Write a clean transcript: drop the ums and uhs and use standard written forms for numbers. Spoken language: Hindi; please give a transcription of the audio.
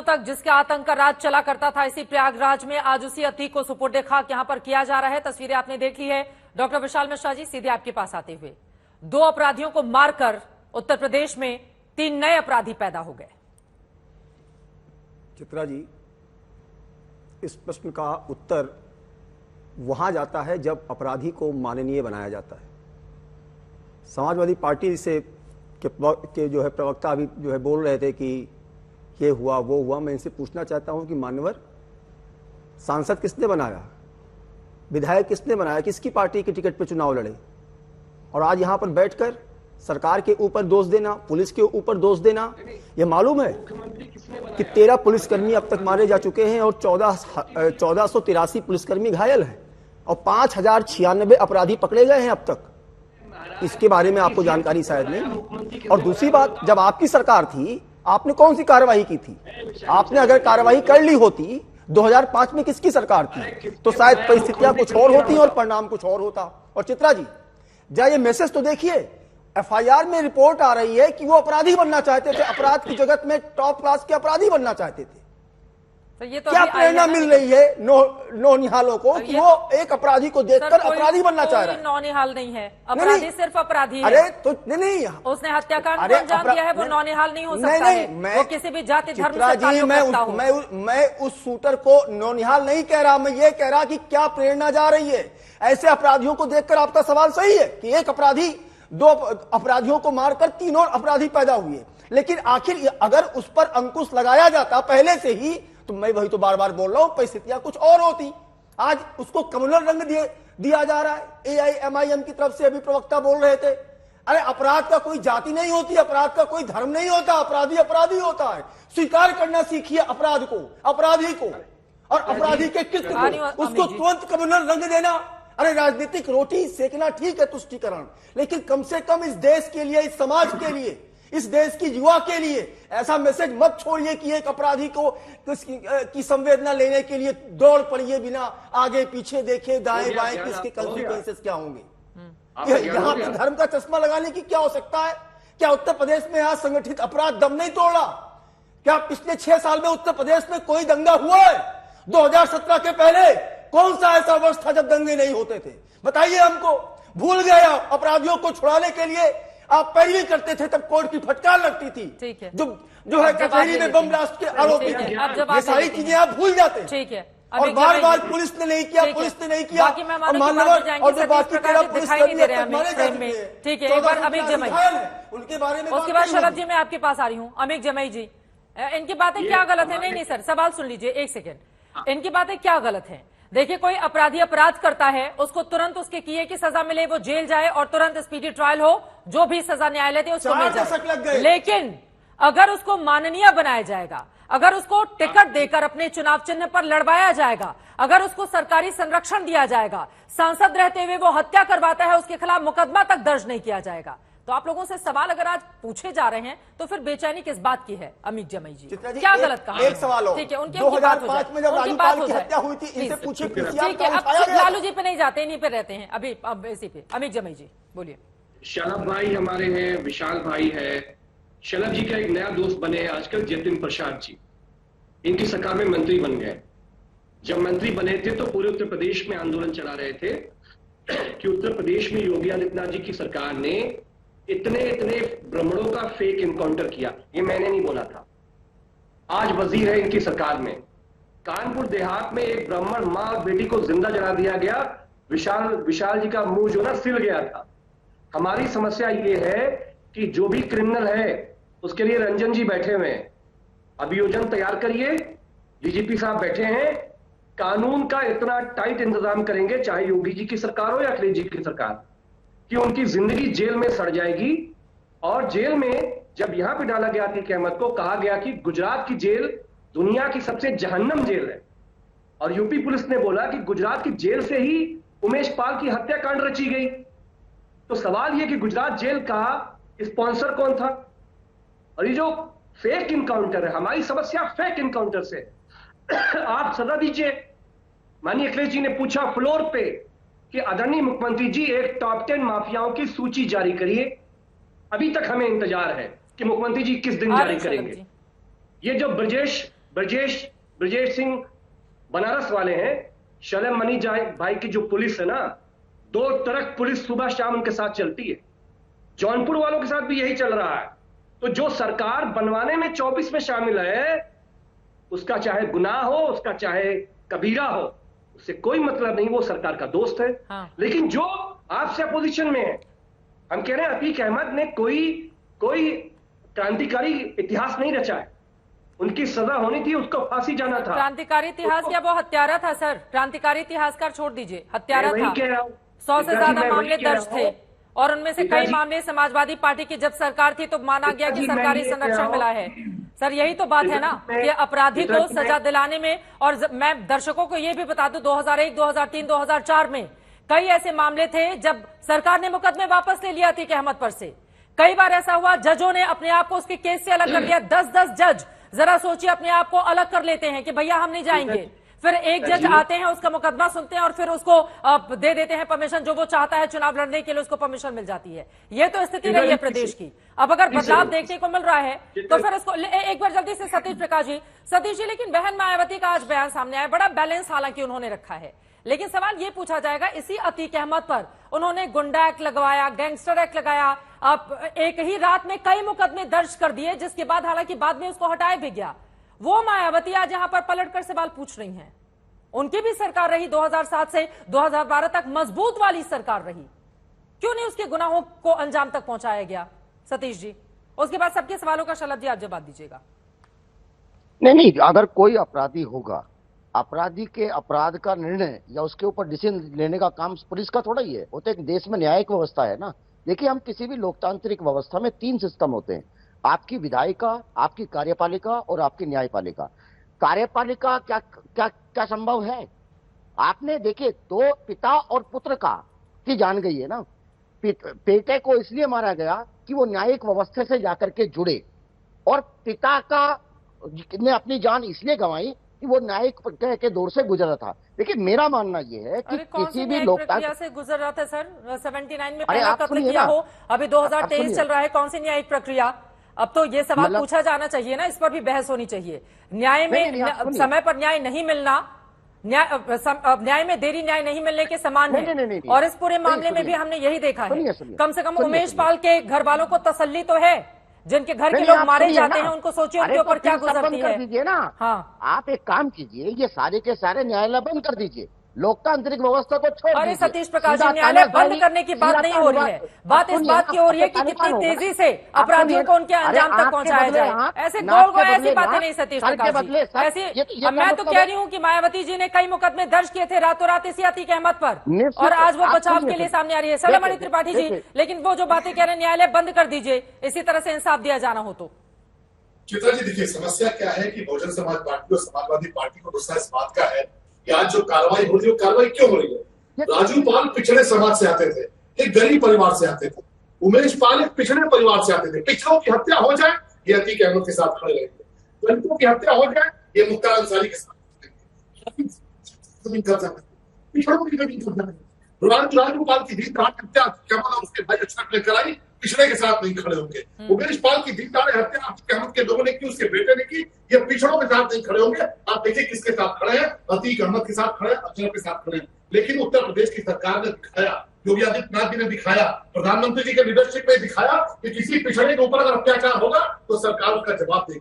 तक जिसके आतंक का राज चला करता था इसी प्रयागराज में, आज उसी अतीक को सुपुर्द खाक यहां पर किया जा रहा है। तस्वीरें आपने देख ली है। डॉक्टर विशाल मिश्रा जी, सीधे आपके पास आते हुए, 2 अपराधियों को मारकर उत्तर प्रदेश में 3 नए अपराधी पैदा हो गए। चित्रा जी, इस प्रश्न का उत्तर वहां जाता है जब अपराधी को माननीय बनाया जाता है। समाजवादी पार्टी से के जो है प्रवक्ता अभी जो है बोल रहे थे कि ये हुआ वो हुआ। मैं इनसे पूछना चाहता हूं कि मान्यवर, सांसद किसने बनाया, विधायक किसने बनाया, किसकी पार्टी के टिकट पर चुनाव लड़े, और आज यहां पर बैठकर सरकार के ऊपर दोष देना, पुलिस के ऊपर दोष देना। यह मालूम है कि 13 पुलिसकर्मी अब तक मारे जा चुके हैं और 1483 पुलिसकर्मी घायल हैं और 5096 अपराधी पकड़े गए हैं अब तक। इसके बारे में आपको जानकारी शायद नहीं। और दूसरी बात, जब आपकी सरकार थी आपने कौन सी कार्रवाई की थी? आपने अगर कार्रवाई कर ली होती 2005 में किसकी सरकार थी, तो शायद परिस्थितियां कुछ और होती और परिणाम कुछ और होता। और चित्रा जी, जरा ये मैसेज तो देखिए, एफआईआर में रिपोर्ट आ रही है कि वो अपराधी बनना चाहते थे, अपराध की जगत में टॉप क्लास के अपराधी बनना चाहते थे। तो ये तो क्या प्रेरणा मिल रही है नौनिहालों को कि वो एक अपराधी को देखकर अपराधी बनना चाह रहा है? नौनिहाल नहीं है, अपराधी सिर्फ अपराधी है। अरे तो नहीं, उसने हत्याकांड को अंजाम दिया है, वो नौनिहाल नहीं हो सकता है। वो किसी भी जाति धर्म से ताल्लुक रखता हो। मैं उस शूटर को नौनिहाल नहीं कह रहा, मैं ये कह रहा कि क्या प्रेरणा जा रही है ऐसे अपराधियों को देखकर। आपका सवाल सही है कि एक अपराधी 2 अपराधियों को मारकर 3 और अपराधी पैदा हुए, लेकिन आखिर अगर उस पर अंकुश लगाया जाता पहले से ही, तो मैं वही तो बार बार बोल रहा हूं, परिस्थितियां कुछ और होती। आज उसको कम्युनल रंग दिया जा रहा है। AIMIM की तरफ से अभी प्रवक्ता बोल रहे थे, अरे अपराध का कोई जाति नहीं होती, अपराध का कोई धर्म नहीं होता, अपराधी अपराधी होता है। स्वीकार करना सीखिए अपराध को, अपराधी को, और अपराधी के कृत्य को, उसको तुरंत कम्युनल रंग देना। अरे राजनीतिक रोटी सेकना ठीक है, तुष्टीकरण, लेकिन कम से कम इस देश के लिए, इस समाज के लिए, इस देश की युवा के लिए ऐसा मैसेज मत छोड़िए कि एक अपराधी को की संवेदना लेने के लिए दौड़ पड़िए बिना आगे पीछे देखे दाएं बाएं किसके कंसिक्वेंसेस क्या होंगे। यहाँ पे धर्म का चश्मा लगाने की क्या हो सकता है? क्या उत्तर प्रदेश में आज संगठित अपराध दम नहीं तोड़ा? क्या पिछले 6 साल में उत्तर प्रदेश में कोई दंगा हुआ है? 2017 के पहले कौन सा ऐसा वर्ष था जब दंगे नहीं होते थे? बताइए हमको। भूल गया अपराधियों को छुड़ाने के लिए आप पैरवी करते थे, तब कोर्ट की फटकार लगती थी। ठीक है, जो है कचहरी में बम ब्लास्ट के आरोपी थे। ये सारी चीजें आप भूल जाते हैं। ठीक है, और बार बार पुलिस ने नहीं किया, पुलिस ने नहीं किया, और मानवर और जो बाकी 13 पुलिसकर्मी मारे जा चुके हैं। ठीक है, एक बार अमिक जमाई, उनके बारे में, उसके बाद शरद जी मैं आपके पास आ रही हूँ। अमिक जमाई जी, इनकी बातें क्या गलत है? नहीं सर, सवाल सुन लीजिए 1 सेकेंड। इनकी बातें क्या गलत है? देखिए, कोई अपराधी अपराध करता है, उसको तुरंत उसके किए की सजा मिले, वो जेल जाए और तुरंत स्पीडी ट्रायल हो, जो भी सजा न्यायालय दे उसको मिल जाए। लेकिन अगर उसको माननीय बनाया जाएगा, अगर उसको टिकट देकर अपने चुनाव चिन्ह पर लड़वाया जाएगा, अगर उसको सरकारी संरक्षण दिया जाएगा, सांसद रहते हुए वो हत्या करवाता है, उसके खिलाफ मुकदमा तक दर्ज नहीं किया जाएगा, तो आप लोगों से सवाल अगर आज पूछे जा रहे हैं तो फिर बेचैनी किस बात की है? अमित जमाई जी, क्या गलत कहा? एक सवाल हो, ठीक है, उनकी 2005 में जब राजूपाल की हत्या हुई थी, इनसे पूछिए। ठीक है, अब लालू जी पे नहीं जाते, इन्हीं पे रहते हैं अभी। अब इसी पे अमित जमाई जी बोलिए। शलभ भाई हमारे हैं, विशाल भाई है, शलभ जी का एक नया दोस्त बने हैं आजकल, जतिन प्रसाद जी। इनकी सरकार में मंत्री बन गए। जब मंत्री बने थे तो पूरे उत्तर प्रदेश में आंदोलन चला रहे थे कि उत्तर प्रदेश में योगी आदित्यनाथ जी की सरकार ने इतने ब्राह्मणों का फेक इनकाउंटर किया। ये मैंने नहीं बोला था, आज वजीर है इनकी सरकार में। कानपुर देहात में एक ब्राह्मण मां और बेटी को जिंदा जला दिया गया। विशाल जी का मुंह जो ना सिल गया था। हमारी समस्या ये है कि जो भी क्रिमिनल है उसके लिए रंजन जी बैठे हुए हैं, अभियोजन तैयार करिए, डीजीपी साहब बैठे हैं, कानून का इतना टाइट इंतजाम करेंगे, चाहे योगी जी की सरकार हो या अखिलेश जी की सरकार, कि उनकी जिंदगी जेल में सड़ जाएगी। और जेल में जब यहां पे डाला गया अतीक अहमद को, कहा गया कि गुजरात की जेल दुनिया की सबसे जहन्नम जेल है, और यूपी पुलिस ने बोला कि गुजरात की जेल से ही उमेश पाल की हत्याकांड रची गई। तो सवाल यह कि गुजरात जेल का स्पॉन्सर कौन था? और ये जो फेक इनकाउंटर है, हमारी समस्या फेक इनकाउंटर से। आप सजा दीजिए। माननीय अखिलेश जी ने पूछा फ्लोर पे कि आदरणीय मुख्यमंत्री जी एक टॉप 10 माफियाओं की सूची जारी करिए। अभी तक हमें इंतजार है कि मुख्यमंत्री जी किस दिन जारी करेंगे। ये जो ब्रजेश ब्रजेश सिंह बनारस वाले हैं, शलम मनी भाई की जो पुलिस है ना, 2 ट्रक पुलिस सुबह शाम उनके साथ चलती है। जौनपुर वालों के साथ भी यही चल रहा है। तो जो सरकार बनवाने में 24 में शामिल है, उसका चाहे गुनाह हो, उसका चाहे कबीरा हो, उससे कोई मतलब नहीं, वो सरकार का दोस्त है। हाँ। लेकिन जो आपसे अपोजिशन में है, हम कह रहे हैं अतीक अहमद ने कोई क्रांतिकारी इतिहास नहीं रचा है। उनकी सजा होनी थी, उसको फांसी जाना था। क्रांतिकारी इतिहास क्या वो हत्यारा था सर? क्रांतिकारी इतिहासकार छोड़ दीजिए, हत्यारा मैं था। वही कह रहा हूं। 100 से ज्यादा मैं वही मामले कह रहा दर्ज थे हूं। और उनमें से कई मामले समाजवादी पार्टी की जब सरकार थी तो माना गया कि मैं सरकारी ये कह रहा संरक्षण हूं। मिला है। सर यही तो बात है ना कि अपराधी को सजा दिलाने में। और मैं दर्शकों को ये भी बता दूं, 2001, 2003, 2004 में कई ऐसे मामले थे जब सरकार ने मुकदमे वापस ले लिया अतीक अहमद पर से। कई बार ऐसा हुआ जजों ने अपने आप को उसके केस से अलग कर लिया। 10-10 जज, जरा सोचिए, अपने आप को अलग कर लेते हैं कि भैया हम नहीं जाएंगे। फिर एक जज आते हैं, उसका मुकदमा सुनते हैं और फिर उसको दे देते हैं परमिशन, जो वो चाहता है चुनाव लड़ने के लिए उसको परमिशन मिल जाती है। ये तो स्थिति रही है प्रदेश की। अब अगर बदलाव देखने को मिल रहा है तो फिर उसको एक बार जल्दी से सतीश प्रकाश जी। सतीश जी, लेकिन बहन मायावती का आज बयान सामने आया, बड़ा बैलेंस हालांकि उन्होंने रखा है, लेकिन सवाल ये पूछा जाएगा इसी अतीक अहमद पर उन्होंने गुंडा एक्ट लगवाया, गैंगस्टर एक्ट लगाया, अब एक ही रात में कई मुकदमे दर्ज कर दिए, जिसके बाद हालांकि बाद में उसको हटाया भी गया। वो मायावती आज यहां पर पलटकर सवाल पूछ रही हैं। उनकी भी सरकार रही 2007 से 2012 तक, मजबूत वाली सरकार रही, क्यों नहीं उसके गुनाहों को अंजाम तक पहुंचाया गया? सतीश जी, उसके बाद सबके सवालों का शलभ जी आप जवाब दीजिएगा। नहीं, अगर कोई अपराधी होगा, अपराधी के अपराध का निर्णय या उसके ऊपर डिसीजन लेने का काम पुलिस का थोड़ा ही है। वो तो एक देश में न्यायिक व्यवस्था है ना। देखिए, हम किसी भी लोकतांत्रिक व्यवस्था में 3 सिस्टम होते हैं, आपकी विधायिका, आपकी कार्यपालिका और आपकी न्यायपालिका। कार्यपालिका क्या संभव है? आपने देखिए, 2 पिता और पुत्र की जान गई है ना। बेटे को इसलिए मारा गया कि वो न्यायिक व्यवस्था से जाकर के जुड़े, और पिता ने अपनी जान इसलिए गंवाई कि वो न्यायिक के दौर से गुजरा था। देखिए, मेरा मानना ये है कि किसी भी प्रक्रिया से गुजर रहा था सर? 79 में पहला कत्ल किया हो, अभी 2023 चल रहा है, कौन सी न्यायिक प्रक्रिया? अब तो ये सवाल पूछा जाना चाहिए ना, इस पर भी बहस होनी चाहिए। न्याय में समय पर न्याय नहीं मिलना, न्याय में देरी न्याय नहीं मिलने के समान है। और इस पूरे मामले में भी हमने यही देखा है। कम से कम उमेश पाल के घर वालों को तसल्ली तो है, जिनके घर के लोग मारे जाते हैं उनको सोचिए उनके ऊपर क्या गुजरती है। दीजिए ना। हाँ, आप एक काम कीजिए, ये सारे के सारे न्यायालय बंद कर दीजिए, लोकतांत्रिक व्यवस्था को छोड़ अरे दीजिए। सतीश प्रकाश जी, न्यायालय बंद करने की बात नहीं हो रही है, बात इस बात की हो रही है कि कितनी तेजी से अपराधियों को उनके अंजाम तक पहुंचाया जाए। ऐसे गोल ऐसी बातें नहीं सतीश प्रकाश जी, ऐसी। मैं तो कह रही हूँ कि मायावती जी ने कई मुकदमे दर्ज किए थे रातों रात इसी अतीक अहमद पर, और आज वो बचाव के लिए सामने आ रही है। सलमणि त्रिपाठी जी, लेकिन वो जो बातें कह रहे हैं न्यायालय बंद कर दीजिए, इसी तरह से इंसाफ दिया जाना हो तो। चित्रा जी, देखिए, समस्या क्या है कि बहुजन समाज पार्टी और समाजवादी पार्टी को गुस्सा इस बात का है कि आज जो कार्रवाई हो रही है, वो कार्रवाई क्यों हो रही है? राजू पाल पिछड़े समाज से आते थे, एक गरीब परिवार से आते थे। उमेश पाल एक पिछड़े परिवार से आते थे। पिछड़ों की हत्या हो जाए, ये अतीक अहमद के साथ खड़े रहेंगे। दलितों की हत्या हो जाए, ये मुख्तार अंसारी के साथ पिछड़ों की कभी राजू पाल की दीन दहाड़े हत्या उसके भाई अशरफ ने कराई, पिछड़े के साथ नहीं खड़े होंगे। उमेश पाल की दीन दहाड़े हत्या अतीक अहमद के लोगों ने की, उसके बेटे ने की, ये पिछड़ों के साथ नहीं खड़े होंगे। आप देखिए किसके साथ खड़े हैं, अतीक अहमद के साथ खड़े हैं, अशरफ के साथ खड़े हैं। लेकिन उत्तर प्रदेश की सरकार ने दिखाया, योगी आदित्यनाथ जी ने दिखाया, प्रधानमंत्री जी के लीडरशिप में दिखाया कि किसी पिछड़े के ऊपर अगर अत्याचार होगा तो सरकार उसका जवाब देगी।